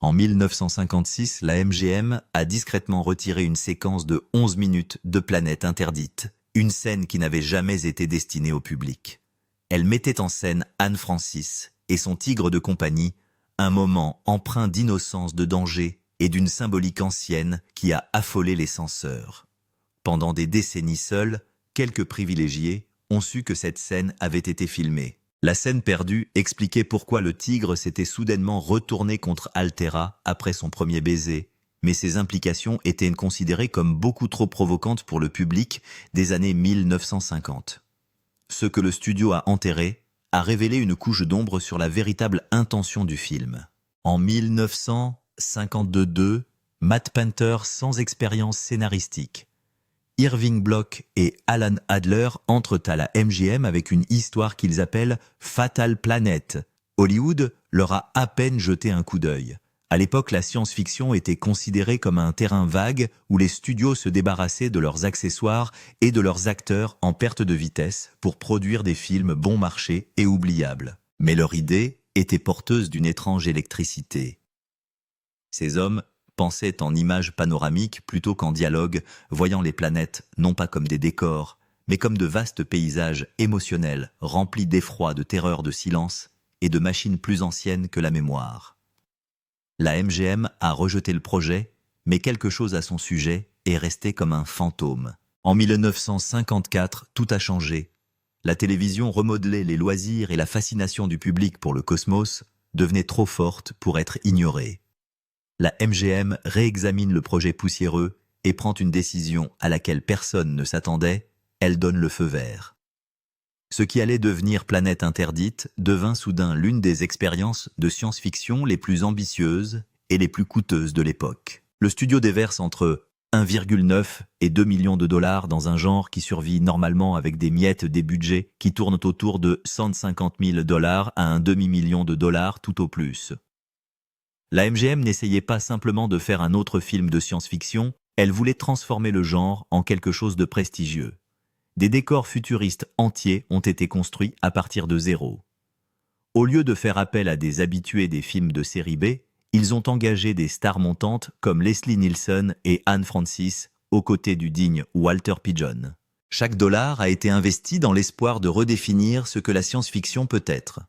En 1956, la MGM a discrètement retiré une séquence de 11 minutes de Planète interdite, une scène qui n'avait jamais été destinée au public. Elle mettait en scène Anne Francis et son tigre de compagnie, un moment empreint d'innocence, de danger et d'une symbolique ancienne qui a affolé les censeurs. Pendant des décennies seuls, quelques privilégiés ont su que cette scène avait été filmée. La scène perdue expliquait pourquoi le tigre s'était soudainement retourné contre Altera après son premier baiser, mais ces implications étaient considérées comme beaucoup trop provocantes pour le public des années 1950. Ce que le studio a enterré a révélé une couche d'ombre sur la véritable intention du film. En 1952, Matt Panther, sans expérience scénaristique, Irving Bloch et Alan Adler entrent à la MGM avec une histoire qu'ils appellent « Fatal Planet ». Hollywood leur a à peine jeté un coup d'œil. À l'époque, la science-fiction était considérée comme un terrain vague où les studios se débarrassaient de leurs accessoires et de leurs acteurs en perte de vitesse pour produire des films bon marché et oubliables. Mais leur idée était porteuse d'une étrange électricité. Ces hommes pensaient en images panoramiques plutôt qu'en dialogue, voyant les planètes non pas comme des décors, mais comme de vastes paysages émotionnels remplis d'effroi, de terreur, de silence et de machines plus anciennes que la mémoire. La MGM a rejeté le projet, mais quelque chose à son sujet est resté comme un fantôme. En 1954, tout a changé. La télévision remodelée, les loisirs et la fascination du public pour le cosmos devenaient trop fortes pour être ignorées. La MGM réexamine le projet poussiéreux et prend une décision à laquelle personne ne s'attendait, elle donne le feu vert. Ce qui allait devenir Planète interdite devint soudain l'une des expériences de science-fiction les plus ambitieuses et les plus coûteuses de l'époque. Le studio déverse entre 1,9 et 2 millions de dollars dans un genre qui survit normalement avec des miettes des budgets qui tournent autour de 150 000 dollars à un demi-million de dollars tout au plus. La MGM n'essayait pas simplement de faire un autre film de science-fiction, elle voulait transformer le genre en quelque chose de prestigieux. Des décors futuristes entiers ont été construits à partir de zéro. Au lieu de faire appel à des habitués des films de série B, ils ont engagé des stars montantes comme Leslie Nielsen et Anne Francis, aux côtés du digne Walter Pidgeon. Chaque dollar a été investi dans l'espoir de redéfinir ce que la science-fiction peut être.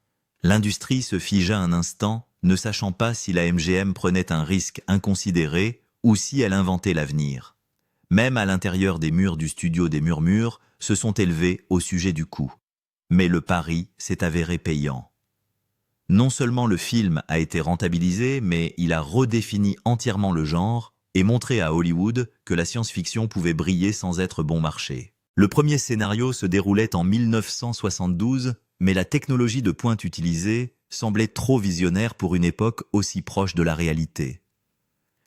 L'industrie se figea un instant, ne sachant pas si la MGM prenait un risque inconsidéré ou si elle inventait l'avenir. Même à l'intérieur des murs du studio, des murmures se sont élevés au sujet du coût. Mais le pari s'est avéré payant. Non seulement le film a été rentabilisé, mais il a redéfini entièrement le genre et montré à Hollywood que la science-fiction pouvait briller sans être bon marché. Le premier scénario se déroulait en 1972, mais la technologie de pointe utilisée semblait trop visionnaire pour une époque aussi proche de la réalité.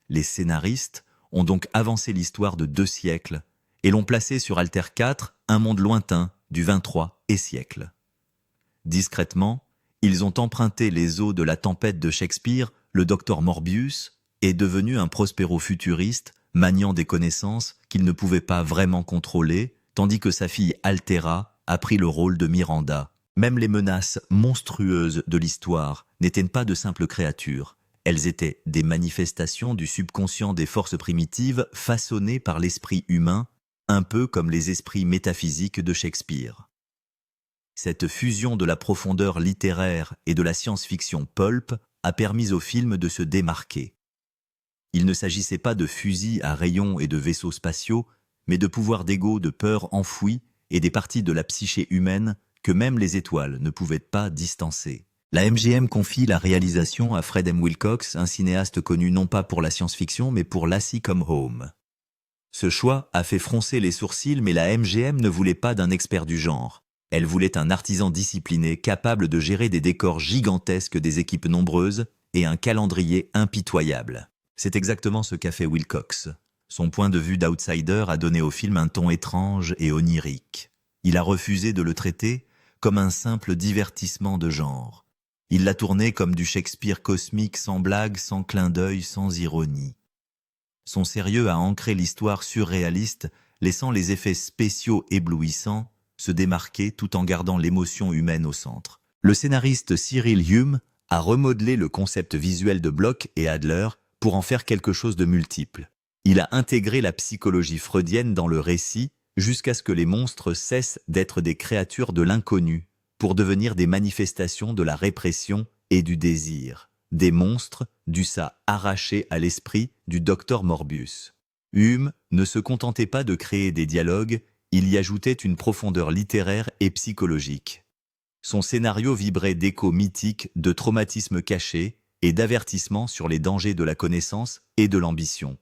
Les scénaristes ont donc avancé l'histoire de 2 siècles et l'ont placé sur Alter 4, un monde lointain du 23 et siècle. Discrètement, ils ont emprunté les eaux de la tempête de Shakespeare, le docteur Morbius est devenu un prospéro-futuriste maniant des connaissances qu'il ne pouvait pas vraiment contrôler, tandis que sa fille Altera a pris le rôle de Miranda. Même les menaces monstrueuses de l'histoire n'étaient pas de simples créatures. Elles étaient des manifestations du subconscient des forces primitives façonnées par l'esprit humain, un peu comme les esprits métaphysiques de Shakespeare. Cette fusion de la profondeur littéraire et de la science-fiction pulp a permis au film de se démarquer. Il ne s'agissait pas de fusils à rayons et de vaisseaux spatiaux, mais de pouvoirs d'ego, de peurs enfouies et des parties de la psyché humaine que même les étoiles ne pouvaient pas distancer. La MGM confie la réalisation à Fred M. Wilcox, un cinéaste connu non pas pour la science-fiction, mais pour Lassie Come Home. Ce choix a fait froncer les sourcils, mais la MGM ne voulait pas d'un expert du genre. Elle voulait un artisan discipliné, capable de gérer des décors gigantesques, des équipes nombreuses et un calendrier impitoyable. C'est exactement ce qu'a fait Wilcox. Son point de vue d'outsider a donné au film un ton étrange et onirique. Il a refusé de le traiter comme un simple divertissement de genre. Il l'a tourné comme du Shakespeare cosmique, sans blague, sans clin d'œil, sans ironie. Son sérieux a ancré l'histoire surréaliste, laissant les effets spéciaux éblouissants se démarquer tout en gardant l'émotion humaine au centre. Le scénariste Cyril Hume a remodelé le concept visuel de Bloch et Adler pour en faire quelque chose de multiple. Il a intégré la psychologie freudienne dans le récit jusqu'à ce que les monstres cessent d'être des créatures de l'inconnu pour devenir des manifestations de la répression et du désir. Des monstres du ça arraché à l'esprit du docteur Morbius. Hume ne se contentait pas de créer des dialogues, il y ajoutait une profondeur littéraire et psychologique. Son scénario vibrait d'échos mythiques, de traumatismes cachés et d'avertissements sur les dangers de la connaissance et de l'ambition.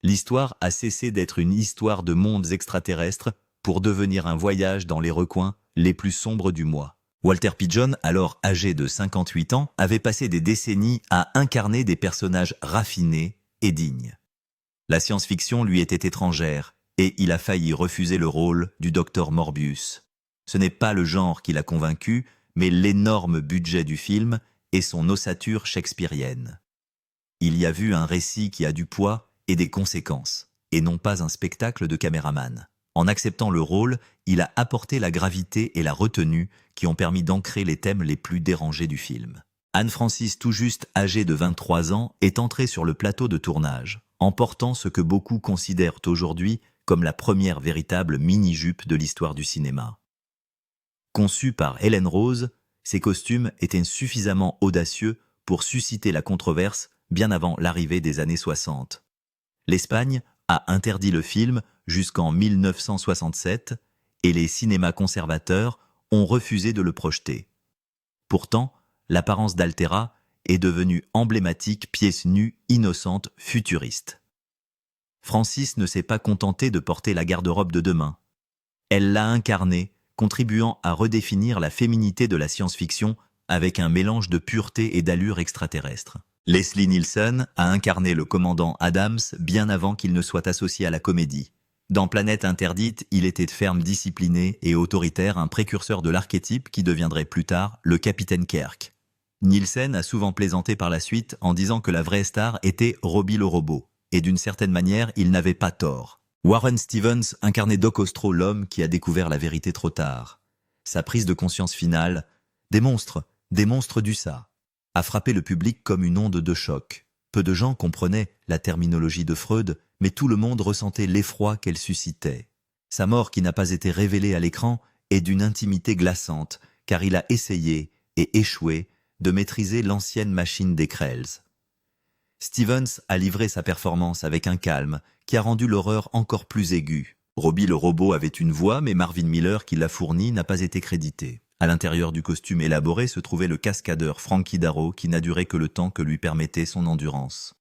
L'histoire a cessé d'être une histoire de mondes extraterrestres pour devenir un voyage dans les recoins les plus sombres du moi. Walter Pidgeon, alors âgé de 58 ans, avait passé des décennies à incarner des personnages raffinés et dignes. La science-fiction lui était étrangère et il a failli refuser le rôle du docteur Morbius. Ce n'est pas le genre qui l'a convaincu, mais l'énorme budget du film et son ossature shakespearienne. Il y a vu un récit qui a du poids et des conséquences, et non pas un spectacle de caméraman. En acceptant le rôle, il a apporté la gravité et la retenue qui ont permis d'ancrer les thèmes les plus dérangés du film. Anne Francis, tout juste âgée de 23 ans, est entrée sur le plateau de tournage, en portant ce que beaucoup considèrent aujourd'hui comme la première véritable mini-jupe de l'histoire du cinéma. Conçue par Helen Rose, ses costumes étaient suffisamment audacieux pour susciter la controverse bien avant l'arrivée des années 60. L'Espagne a interdit le film jusqu'en 1967 et les cinémas conservateurs ont refusé de le projeter. Pourtant, l'apparence d'Altera est devenue emblématique pièce nue, innocente, futuriste. Francis ne s'est pas contentée de porter la garde-robe de demain. Elle l'a incarnée, contribuant à redéfinir la féminité de la science-fiction avec un mélange de pureté et d'allure extraterrestre. Leslie Nielsen a incarné le commandant Adams bien avant qu'il ne soit associé à la comédie. Dans Planète Interdite, il était ferme, discipliné et autoritaire, un précurseur de l'archétype qui deviendrait plus tard le capitaine Kirk. Nielsen a souvent plaisanté par la suite en disant que la vraie star était Robbie le robot. Et d'une certaine manière, il n'avait pas tort. Warren Stevens incarnait Doc Ostro, l'homme qui a découvert la vérité trop tard. Sa prise de conscience finale, des monstres du ça, a frappé le public comme une onde de choc. Peu de gens comprenaient la terminologie de Freud, mais tout le monde ressentait l'effroi qu'elle suscitait. Sa mort qui n'a pas été révélée à l'écran est d'une intimité glaçante, car il a essayé et échoué de maîtriser l'ancienne machine des Krells. Stevens a livré sa performance avec un calme qui a rendu l'horreur encore plus aiguë. Robbie le robot avait une voix, mais Marvin Miller qui l'a fournie n'a pas été crédité. À l'intérieur du costume élaboré se trouvait le cascadeur Frankie Darro qui n'a duré que le temps que lui permettait son endurance.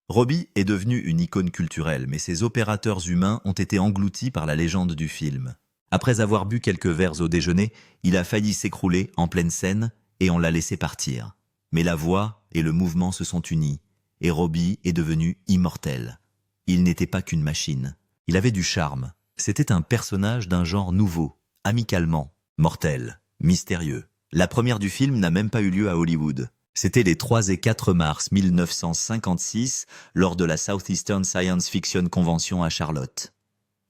Robbie est devenu une icône culturelle, mais ses opérateurs humains ont été engloutis par la légende du film. Après avoir bu quelques verres au déjeuner, il a failli s'écrouler en pleine scène et on l'a laissé partir. Mais la voix et le mouvement se sont unis. Et Robbie est devenu immortel. Il n'était pas qu'une machine. Il avait du charme. C'était un personnage d'un genre nouveau, amicalement, mortel, mystérieux. La première du film n'a même pas eu lieu à Hollywood. C'était les 3 et 4 mars 1956, lors de la Southeastern Science Fiction Convention à Charlotte.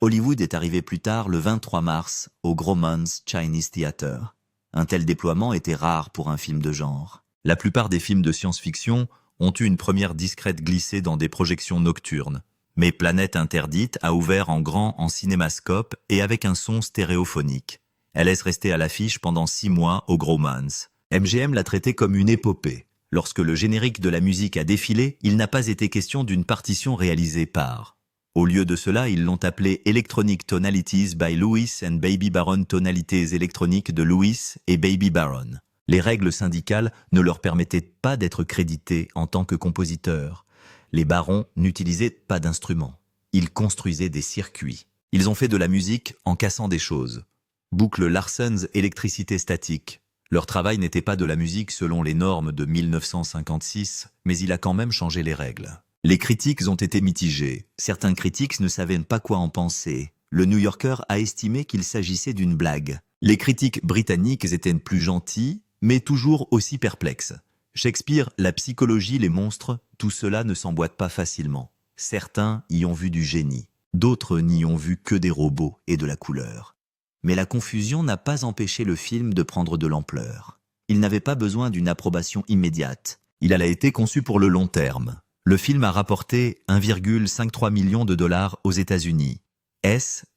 Hollywood est arrivé plus tard, le 23 mars, au Grauman's Chinese Theatre. Un tel déploiement était rare pour un film de genre. La plupart des films de science-fiction ont eu une première discrète glissée dans des projections nocturnes. Mais Planète Interdite a ouvert en grand en cinémascope et avec un son stéréophonique. Elle laisse rester à l'affiche pendant 6 mois au Grauman's. MGM l'a traité comme une épopée. Lorsque le générique de la musique a défilé, il n'a pas été question d'une partition réalisée par. Au lieu de cela, ils l'ont appelé Electronic Tonalities by Lewis and Baby Baron, tonalités électroniques de Lewis et Baby Baron. Les règles syndicales ne leur permettaient pas d'être crédités en tant que compositeurs. Les barons n'utilisaient pas d'instruments. Ils construisaient des circuits. Ils ont fait de la musique en cassant des choses. Boucle Larson's électricité statique. Leur travail n'était pas de la musique selon les normes de 1956, mais il a quand même changé les règles. Les critiques ont été mitigées. Certains critiques ne savaient pas quoi en penser. Le New Yorker a estimé qu'il s'agissait d'une blague. Les critiques britanniques étaient plus gentils, mais toujours aussi perplexe. Shakespeare, la psychologie, les monstres, tout cela ne s'emboîte pas facilement. Certains y ont vu du génie, d'autres n'y ont vu que des robots et de la couleur. Mais la confusion n'a pas empêché le film de prendre de l'ampleur. Il n'avait pas besoin d'une approbation immédiate. Il a été conçu pour le long terme. Le film a rapporté 1,53 million de dollars aux États-Unis,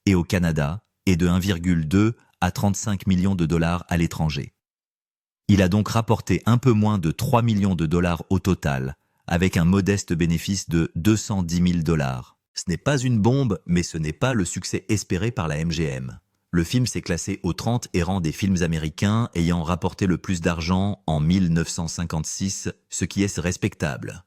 et au Canada, et de 1,2 à 35 millions de dollars à l'étranger. Il a donc rapporté un peu moins de 3 millions de dollars au total, avec un modeste bénéfice de 210 000 dollars. Ce n'est pas une bombe, mais ce n'est pas le succès espéré par la MGM. Le film s'est classé au 30 rang des films américains ayant rapporté le plus d'argent en 1956, ce qui est respectable.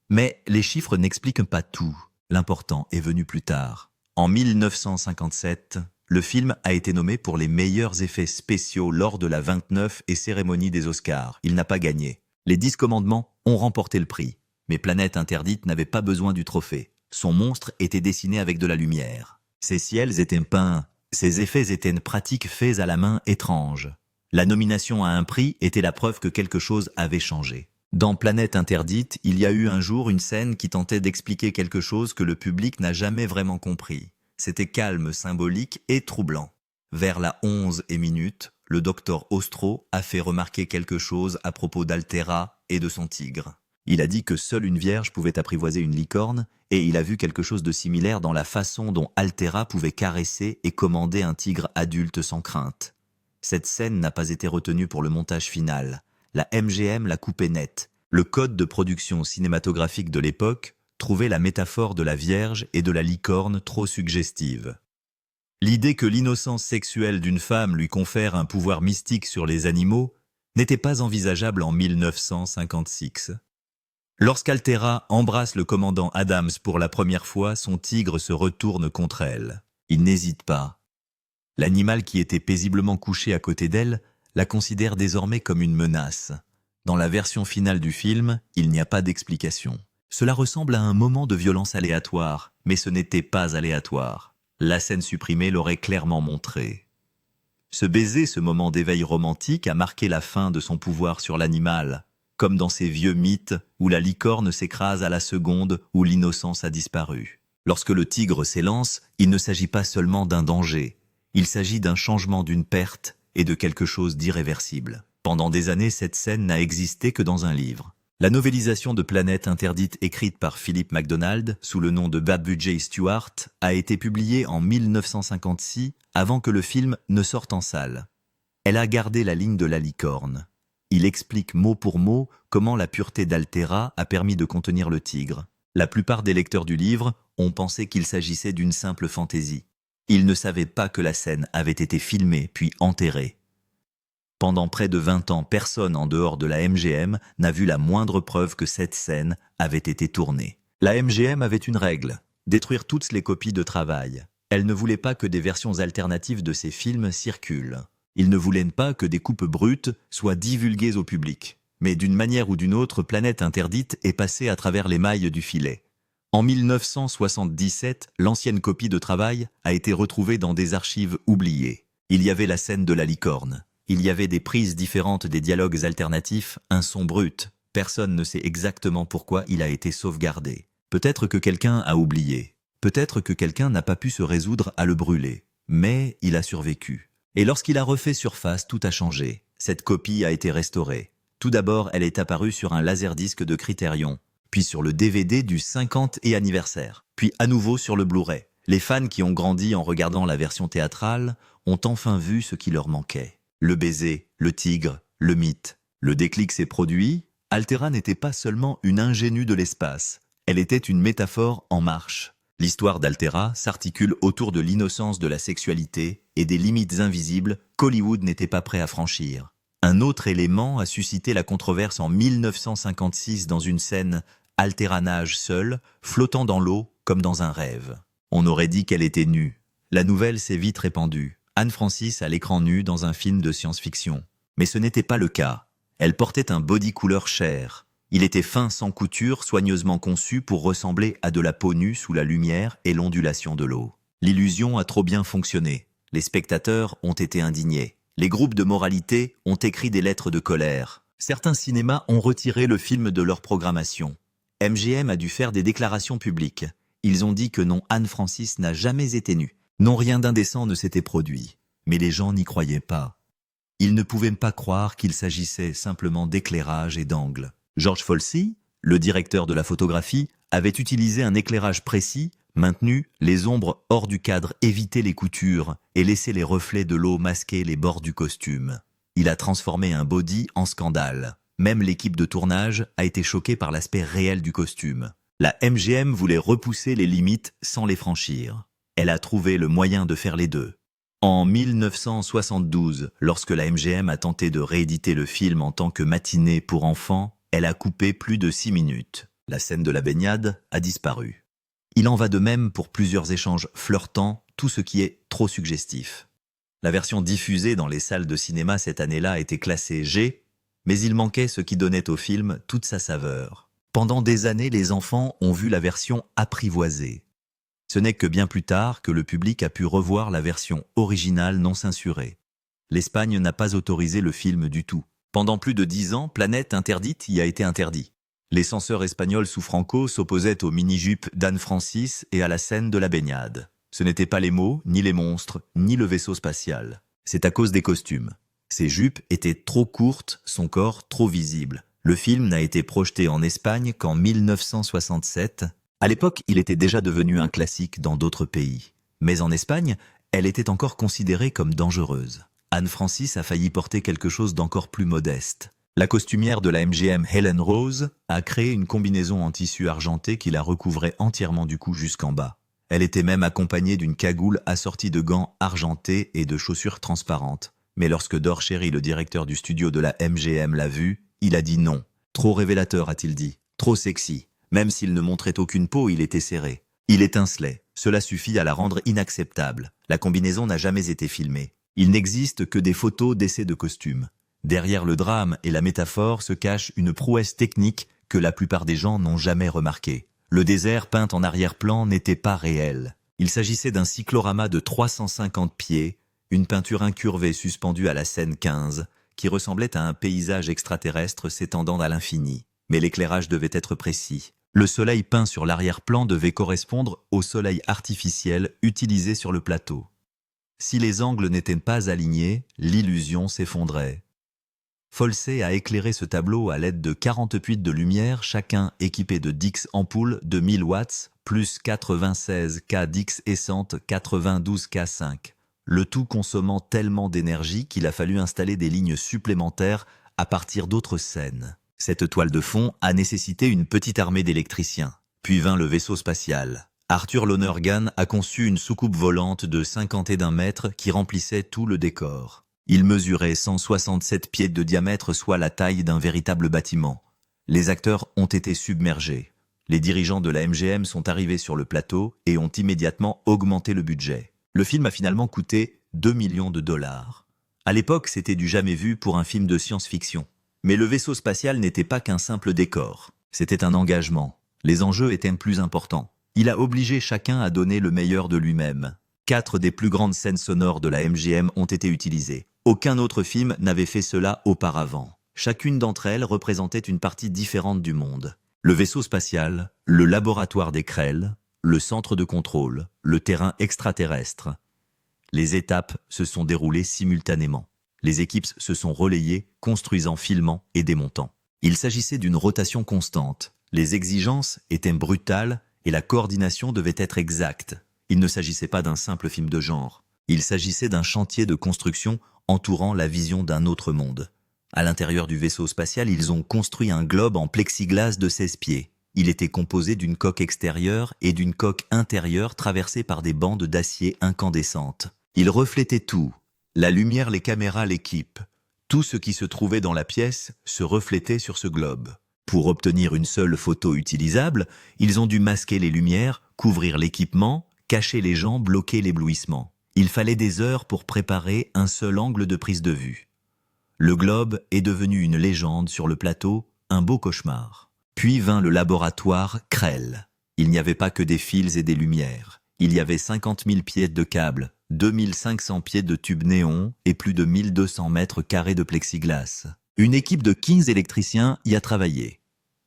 Mais les chiffres n'expliquent pas tout. L'important est venu plus tard. En 1957, le film a été nommé pour les meilleurs effets spéciaux lors de la 29e cérémonie des Oscars. Il n'a pas gagné. Les 10 commandements ont remporté le prix. Mais Planète Interdite n'avait pas besoin du trophée. Son monstre était dessiné avec de la lumière. Ses ciels étaient peints. Ses effets étaient pratiques faits à la main étranges. La nomination à un prix était la preuve que quelque chose avait changé. Dans Planète Interdite, il y a eu un jour une scène qui tentait d'expliquer quelque chose que le public n'a jamais vraiment compris. C'était calme, symbolique et troublant. Vers la 11e minute, le docteur Ostro a fait remarquer quelque chose à propos d'Altera et de son tigre. Il a dit que seule une vierge pouvait apprivoiser une licorne, et il a vu quelque chose de similaire dans la façon dont Altera pouvait caresser et commander un tigre adulte sans crainte. Cette scène n'a pas été retenue pour le montage final. La MGM l'a coupée nette. Le code de production cinématographique de l'époque trouvait la métaphore de la vierge et de la licorne trop suggestive. L'idée que l'innocence sexuelle d'une femme lui confère un pouvoir mystique sur les animaux n'était pas envisageable en 1956. Lorsqu'Altera embrasse le commandant Adams pour la première fois, son tigre se retourne contre elle. Il n'hésite pas. L'animal qui était paisiblement couché à côté d'elle la considère désormais comme une menace. Dans la version finale du film, il n'y a pas d'explication. Cela ressemble à un moment de violence aléatoire, mais ce n'était pas aléatoire. La scène supprimée l'aurait clairement montré. Ce baiser, ce moment d'éveil romantique, a marqué la fin de son pouvoir sur l'animal, comme dans ces vieux mythes où la licorne s'écrase à la seconde où l'innocence a disparu. Lorsque le tigre s'élance, il ne s'agit pas seulement d'un danger, il s'agit d'un changement, d'une perte et de quelque chose d'irréversible. Pendant des années, cette scène n'a existé que dans un livre. La novélisation de Planète Interdite écrite par Philip MacDonald, sous le nom de Babu J. Stewart, a été publiée en 1956, avant que le film ne sorte en salle. Elle a gardé la ligne de la licorne. Il explique mot pour mot comment la pureté d'Altera a permis de contenir le tigre. La plupart des lecteurs du livre ont pensé qu'il s'agissait d'une simple fantaisie. Ils ne savaient pas que la scène avait été filmée puis enterrée. Pendant près de 20 ans, personne en dehors de la MGM n'a vu la moindre preuve que cette scène avait été tournée. La MGM avait une règle, détruire toutes les copies de travail. Elle ne voulait pas que des versions alternatives de ces films circulent. Ils ne voulaient pas que des coupes brutes soient divulguées au public. Mais d'une manière ou d'une autre, Planète Interdite est passée à travers les mailles du filet. En 1977, l'ancienne copie de travail a été retrouvée dans des archives oubliées. Il y avait la scène de la licorne. Il y avait des prises différentes des dialogues alternatifs, un son brut. Personne ne sait exactement pourquoi il a été sauvegardé. Peut-être que quelqu'un a oublié. Peut-être que quelqu'un n'a pas pu se résoudre à le brûler. Mais il a survécu. Et lorsqu'il a refait surface, tout a changé. Cette copie a été restaurée. Tout d'abord, elle est apparue sur un laserdisc de Criterion, puis sur le DVD du 50e anniversaire, puis à nouveau sur le Blu-ray. Les fans qui ont grandi en regardant la version théâtrale ont enfin vu ce qui leur manquait. Le baiser, le tigre, le mythe. Le déclic s'est produit. Altera n'était pas seulement une ingénue de l'espace, elle était une métaphore en marche. L'histoire d'Altera s'articule autour de l'innocence de la sexualité et des limites invisibles qu'Hollywood n'était pas prêt à franchir. Un autre élément a suscité la controverse en 1956 dans une scène. Altera nage seule, flottant dans l'eau comme dans un rêve. On aurait dit qu'elle était nue. La nouvelle s'est vite répandue. Anne Francis à l'écran nu dans un film de science-fiction. Mais ce n'était pas le cas. Elle portait un body couleur chair. Il était fin sans couture, soigneusement conçu pour ressembler à de la peau nue sous la lumière et l'ondulation de l'eau. L'illusion a trop bien fonctionné. Les spectateurs ont été indignés. Les groupes de moralité ont écrit des lettres de colère. Certains cinémas ont retiré le film de leur programmation. MGM a dû faire des déclarations publiques. Ils ont dit que non, Anne Francis n'a jamais été nue. Non, rien d'indécent ne s'était produit. Mais les gens n'y croyaient pas. Ils ne pouvaient pas croire qu'il s'agissait simplement d'éclairage et d'angle. George Folsey, le directeur de la photographie, avait utilisé un éclairage précis, maintenu les ombres hors du cadre, évité les coutures et laissé les reflets de l'eau masquer les bords du costume. Il a transformé un body en scandale. Même l'équipe de tournage a été choquée par l'aspect réel du costume. La MGM voulait repousser les limites sans les franchir. Elle a trouvé le moyen de faire les deux. En 1972, lorsque la MGM a tenté de rééditer le film en tant que matinée pour enfants, elle a coupé plus de 6 minutes. La scène de la baignade a disparu. Il en va de même pour plusieurs échanges flirtants, tout ce qui est trop suggestif. La version diffusée dans les salles de cinéma cette année-là était classée G, mais il manquait ce qui donnait au film toute sa saveur. Pendant des années, les enfants ont vu la version apprivoisée. Ce n'est que bien plus tard que le public a pu revoir la version originale non censurée. L'Espagne n'a pas autorisé le film du tout. Pendant plus de 10 ans, Planète interdite y a été interdit. Les censeurs espagnols sous Franco s'opposaient aux mini-jupes d'Anne Francis et à la scène de la baignade. Ce n'étaient pas les mots, ni les monstres, ni le vaisseau spatial. C'est à cause des costumes. Ses jupes étaient trop courtes, son corps trop visible. Le film n'a été projeté en Espagne qu'en 1967. À l'époque, il était déjà devenu un classique dans d'autres pays. Mais en Espagne, elle était encore considérée comme dangereuse. Anne Francis a failli porter quelque chose d'encore plus modeste. La costumière de la MGM, Helen Rose, a créé une combinaison en tissu argenté qui la recouvrait entièrement du cou jusqu'en bas. Elle était même accompagnée d'une cagoule assortie de gants argentés et de chaussures transparentes. Mais lorsque Dor Chery, le directeur du studio de la MGM, l'a vue, il a dit non. Trop révélateur, a-t-il dit. Trop sexy. Même s'il ne montrait aucune peau, il était serré. Il étincelait. Cela suffit à la rendre inacceptable. La combinaison n'a jamais été filmée. Il n'existe que des photos d'essais de costumes. Derrière le drame et la métaphore se cache une prouesse technique que la plupart des gens n'ont jamais remarquée. Le désert peint en arrière-plan n'était pas réel. Il s'agissait d'un cyclorama de 350 pieds, une peinture incurvée suspendue à la scène 15, qui ressemblait à un paysage extraterrestre s'étendant à l'infini. Mais l'éclairage devait être précis. Le soleil peint sur l'arrière-plan devait correspondre au soleil artificiel utilisé sur le plateau. Si les angles n'étaient pas alignés, l'illusion s'effondrait. Folsey a éclairé ce tableau à l'aide de 40 puits de lumière, chacun équipé de 10 ampoules de 1000 watts, plus 96 K d'X essence 92 K5. Le tout consommant tellement d'énergie qu'il a fallu installer des lignes supplémentaires à partir d'autres scènes. Cette toile de fond a nécessité une petite armée d'électriciens. Puis vint le vaisseau spatial. Arthur Lonergan a conçu une soucoupe volante de 51 mètres qui remplissait tout le décor. Il mesurait 167 pieds de diamètre, soit la taille d'un véritable bâtiment. Les acteurs ont été submergés. Les dirigeants de la MGM sont arrivés sur le plateau et ont immédiatement augmenté le budget. Le film a finalement coûté 2 millions de dollars. À l'époque, c'était du jamais vu pour un film de science-fiction. Mais le vaisseau spatial n'était pas qu'un simple décor. C'était un engagement. Les enjeux étaient plus importants. Il a obligé chacun à donner le meilleur de lui-même. 4 des plus grandes scènes sonores de la MGM ont été utilisées. Aucun autre film n'avait fait cela auparavant. Chacune d'entre elles représentait une partie différente du monde. Le vaisseau spatial, le laboratoire des Krell, le centre de contrôle, le terrain extraterrestre. Les étapes se sont déroulées simultanément. Les équipes se sont relayées, construisant, filmant et démontant. Il s'agissait d'une rotation constante. Les exigences étaient brutales et la coordination devait être exacte. Il ne s'agissait pas d'un simple film de genre. Il s'agissait d'un chantier de construction entourant la vision d'un autre monde. À l'intérieur du vaisseau spatial, ils ont construit un globe en plexiglas de 16 pieds. Il était composé d'une coque extérieure et d'une coque intérieure traversée par des bandes d'acier incandescentes. Il reflétait tout. La lumière, les caméras, l'équipe. Tout ce qui se trouvait dans la pièce se reflétait sur ce globe. Pour obtenir une seule photo utilisable, ils ont dû masquer les lumières, couvrir l'équipement, cacher les gens, bloquer l'éblouissement. Il fallait des heures pour préparer un seul angle de prise de vue. Le globe est devenu une légende sur le plateau, un beau cauchemar. Puis vint le laboratoire Krell. Il n'y avait pas que des fils et des lumières. Il y avait 50 000 pieds de câbles, 2500 pieds de tubes néons et plus de 1200 mètres carrés de plexiglas. Une équipe de 15 électriciens y a travaillé.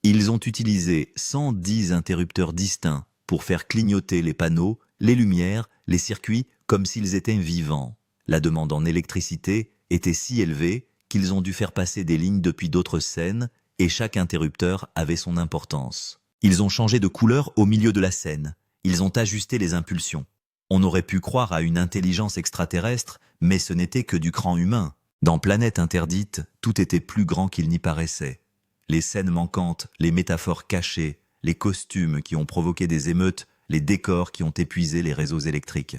Ils ont utilisé 110 interrupteurs distincts pour faire clignoter les panneaux, les lumières, les circuits comme s'ils étaient vivants. La demande en électricité était si élevé qu'ils ont dû faire passer des lignes depuis d'autres scènes et chaque interrupteur avait son importance. Ils ont changé de couleur au milieu de la scène. Ils ont ajusté les impulsions. On aurait pu croire à une intelligence extraterrestre, mais ce n'était que du cran humain. Dans Planète Interdite, tout était plus grand qu'il n'y paraissait. Les scènes manquantes, les métaphores cachées, les costumes qui ont provoqué des émeutes, les décors qui ont épuisé les réseaux électriques.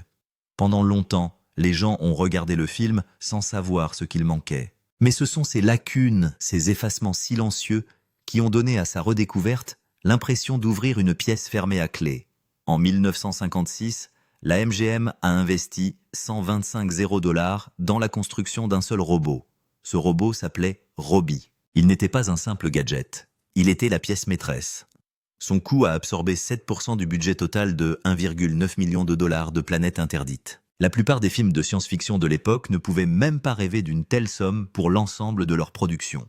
Pendant longtemps, les gens ont regardé le film sans savoir ce qu'il manquait. Mais ce sont ces lacunes, ces effacements silencieux qui ont donné à sa redécouverte l'impression d'ouvrir une pièce fermée à clé. En 1956, la MGM a investi 125 000 $ dans la construction d'un seul robot. Ce robot s'appelait Robbie. Il n'était pas un simple gadget. Il était la pièce maîtresse. Son coût a absorbé 7% du budget total de 1,9 million de dollars de Planète Interdite. La plupart des films de science-fiction de l'époque ne pouvaient même pas rêver d'une telle somme pour l'ensemble de leur production.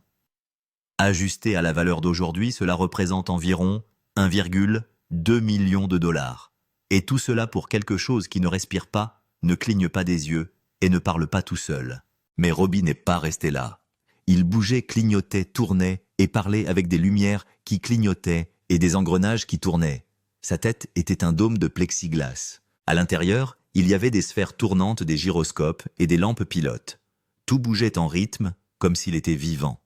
Ajusté à la valeur d'aujourd'hui, cela représente environ 1,2 million de dollars. Et tout cela pour quelque chose qui ne respire pas, ne cligne pas des yeux et ne parle pas tout seul. Mais Robbie n'est pas resté là. Il bougeait, clignotait, tournait et parlait avec des lumières qui clignotaient et des engrenages qui tournaient. Sa tête était un dôme de plexiglas. À l'intérieur, il y avait des sphères tournantes, des gyroscopes et des lampes pilotes. Tout bougeait en rythme, comme s'il était vivant.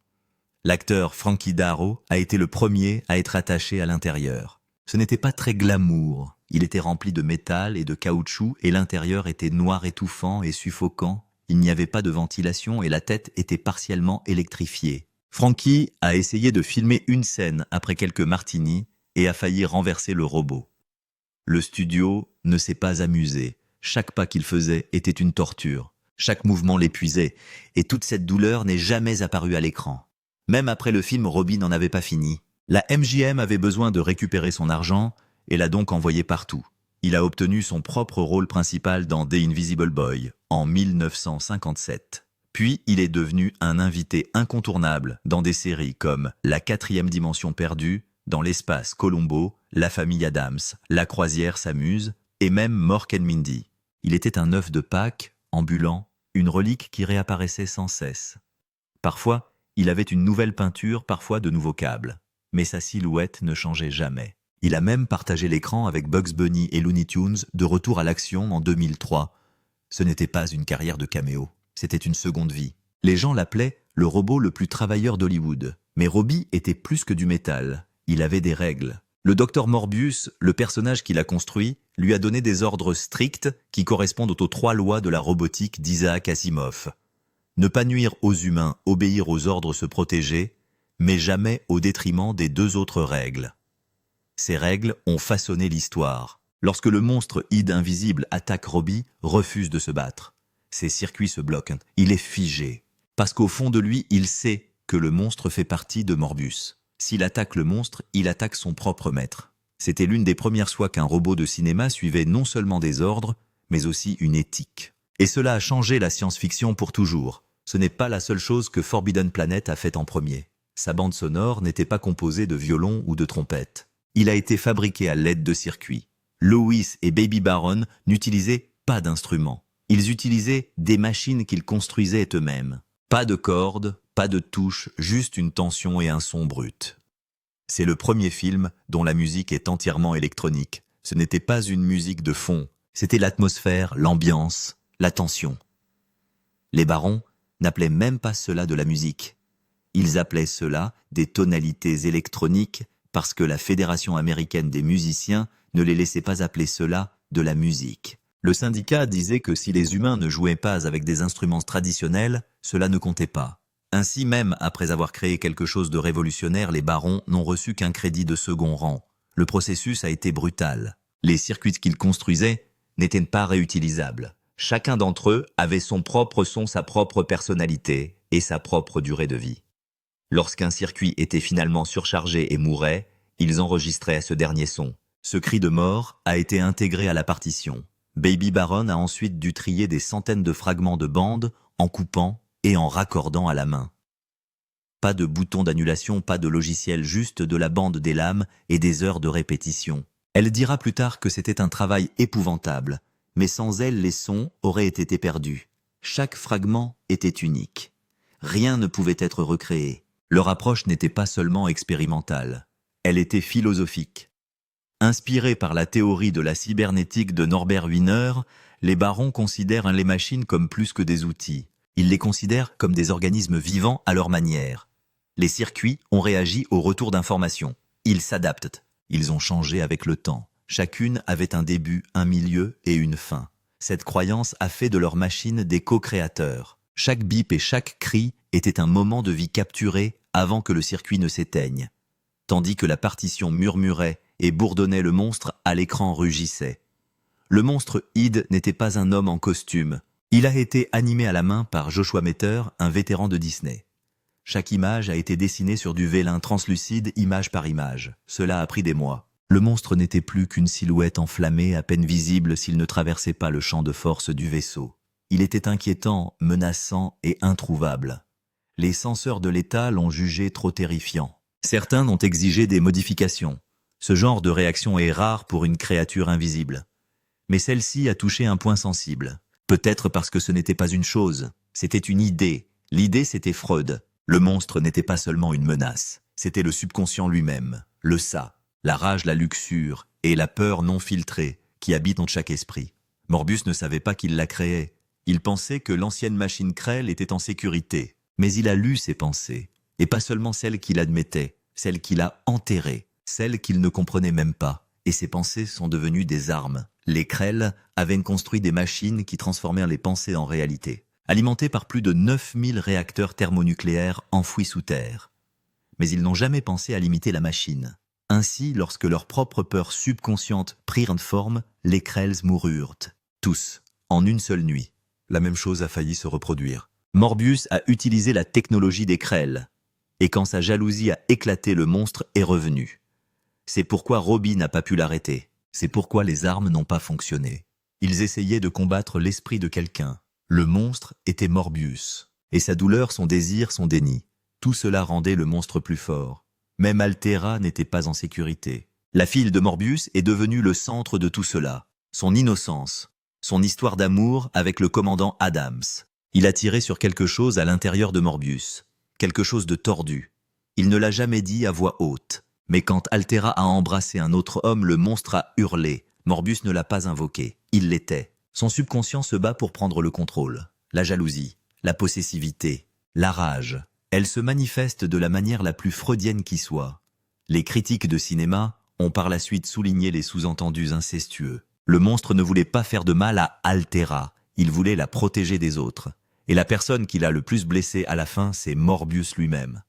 L'acteur Frankie Darro a été le premier à être attaché à l'intérieur. Ce n'était pas très glamour. Il était rempli de métal et de caoutchouc et l'intérieur était noir étouffant et suffocant. Il n'y avait pas de ventilation et la tête était partiellement électrifiée. Frankie a essayé de filmer une scène après quelques martinis et a failli renverser le robot. Le studio ne s'est pas amusé. Chaque pas qu'il faisait était une torture. Chaque mouvement l'épuisait et toute cette douleur n'est jamais apparue à l'écran. Même après le film, Robbie n'en avait pas fini. La MGM avait besoin de récupérer son argent et l'a donc envoyé partout. Il a obtenu son propre rôle principal dans The Invisible Boy en 1957. Puis il est devenu un invité incontournable dans des séries comme La 4e dimension perdue, Dans l'espace Colombo, La famille Adams, La croisière s'amuse et même Mork and Mindy. Il était un œuf de Pâques, ambulant, une relique qui réapparaissait sans cesse. Parfois, il avait une nouvelle peinture, parfois de nouveaux câbles. Mais sa silhouette ne changeait jamais. Il a même partagé l'écran avec Bugs Bunny et Looney Tunes de retour à l'action en 2003. Ce n'était pas une carrière de caméo, c'était une seconde vie. Les gens l'appelaient le robot le plus travailleur d'Hollywood. Mais Robbie était plus que du métal. Il avait des règles. Le docteur Morbius, le personnage qu'il a construit, lui a donné des ordres stricts qui correspondent aux 3 lois de la robotique d'Isaac Asimov. Ne pas nuire aux humains, obéir aux ordres, se protéger, mais jamais au détriment des 2 autres règles. Ces règles ont façonné l'histoire. Lorsque le monstre Id invisible attaque Robbie, refuse de se battre. Ses circuits se bloquent. Il est figé. Parce qu'au fond de lui, il sait que le monstre fait partie de Morbius. S'il attaque le monstre, il attaque son propre maître. C'était l'une des premières fois qu'un robot de cinéma suivait non seulement des ordres, mais aussi une éthique. Et cela a changé la science-fiction pour toujours. Ce n'est pas la seule chose que Forbidden Planet a faite en premier. Sa bande sonore n'était pas composée de violons ou de trompettes. Il a été fabriqué à l'aide de circuits. Lewis et Baby Baron n'utilisaient pas d'instruments. Ils utilisaient des machines qu'ils construisaient eux-mêmes. Pas de cordes, pas de touches, juste une tension et un son brut. C'est le premier film dont la musique est entièrement électronique. Ce n'était pas une musique de fond, c'était l'atmosphère, l'ambiance, la tension. Les barons n'appelaient même pas cela de la musique. Ils appelaient cela des tonalités électroniques parce que la Fédération américaine des musiciens ne les laissait pas appeler cela de la musique. Le syndicat disait que si les humains ne jouaient pas avec des instruments traditionnels, cela ne comptait pas. Ainsi, même après avoir créé quelque chose de révolutionnaire, les barons n'ont reçu qu'un crédit de second rang. Le processus a été brutal. Les circuits qu'ils construisaient n'étaient pas réutilisables. Chacun d'entre eux avait son propre son, sa propre personnalité et sa propre durée de vie. Lorsqu'un circuit était finalement surchargé et mourait, ils enregistraient ce dernier son. Ce cri de mort a été intégré à la partition. Baby Baron a ensuite dû trier des centaines de fragments de bande en coupant et en raccordant à la main. Pas de bouton d'annulation, pas de logiciel, juste de la bande, des lames et des heures de répétition. Elle dira plus tard que c'était un travail épouvantable, mais sans elle, les sons auraient été perdus. Chaque fragment était unique. Rien ne pouvait être recréé. Leur approche n'était pas seulement expérimentale, elle était philosophique. Inspirés par la théorie de la cybernétique de Norbert Wiener, les barons considèrent les machines comme plus que des outils. Ils les considèrent comme des organismes vivants à leur manière. Les circuits ont réagi au retour d'informations. Ils s'adaptent. Ils ont changé avec le temps. Chacune avait un début, un milieu et une fin. Cette croyance a fait de leurs machines des co-créateurs. Chaque bip et chaque cri était un moment de vie capturé avant que le circuit ne s'éteigne. Tandis que la partition murmurait et bourdonnait, le monstre à l'écran rugissait. Le monstre Id n'était pas un homme en costume. Il a été animé à la main par Joshua Meter, un vétéran de Disney. Chaque image a été dessinée sur du vélin translucide, image par image. Cela a pris des mois. Le monstre n'était plus qu'une silhouette enflammée, à peine visible s'il ne traversait pas le champ de force du vaisseau. Il était inquiétant, menaçant et introuvable. Les censeurs de l'État l'ont jugé trop terrifiant. Certains ont exigé des modifications. Ce genre de réaction est rare pour une créature invisible. Mais celle-ci a touché un point sensible. Peut-être parce que ce n'était pas une chose, c'était une idée. L'idée, c'était Freud. Le monstre n'était pas seulement une menace, c'était le subconscient lui-même, le ça, la rage, la luxure et la peur non filtrée qui habitent en chaque esprit. Morbius ne savait pas qu'il la créait. Il pensait que l'ancienne machine Krell était en sécurité. Mais il a lu ses pensées, et pas seulement celles qu'il admettait, celles qu'il a enterrées, celles qu'il ne comprenait même pas. Et ses pensées sont devenues des armes. Les Krell avaient construit des machines qui transformèrent les pensées en réalité, alimentées par plus de 9000 réacteurs thermonucléaires enfouis sous terre. Mais ils n'ont jamais pensé à limiter la machine. Ainsi, lorsque leurs propres peurs subconscientes prirent forme, les Krells moururent. Tous, en une seule nuit. La même chose a failli se reproduire. Morbius a utilisé la technologie des Krell. Et quand sa jalousie a éclaté, le monstre est revenu. C'est pourquoi Robbie n'a pas pu l'arrêter. C'est pourquoi les armes n'ont pas fonctionné. Ils essayaient de combattre l'esprit de quelqu'un. Le monstre était Morbius. Et sa douleur, son désir, son déni. Tout cela rendait le monstre plus fort. Même Altera n'était pas en sécurité. La fille de Morbius est devenue le centre de tout cela. Son innocence, son histoire d'amour avec le commandant Adams. Il a tiré sur quelque chose à l'intérieur de Morbius. Quelque chose de tordu. Il ne l'a jamais dit à voix haute. Mais quand Altera a embrassé un autre homme, le monstre a hurlé. Morbius ne l'a pas invoqué. Il l'était. Son subconscient se bat pour prendre le contrôle. La jalousie, la possessivité, la rage. Elle se manifeste de la manière la plus freudienne qui soit. Les critiques de cinéma ont par la suite souligné les sous-entendus incestueux. Le monstre ne voulait pas faire de mal à Altera. Il voulait la protéger des autres. Et la personne qui l'a le plus blessé à la fin, c'est Morbius lui-même.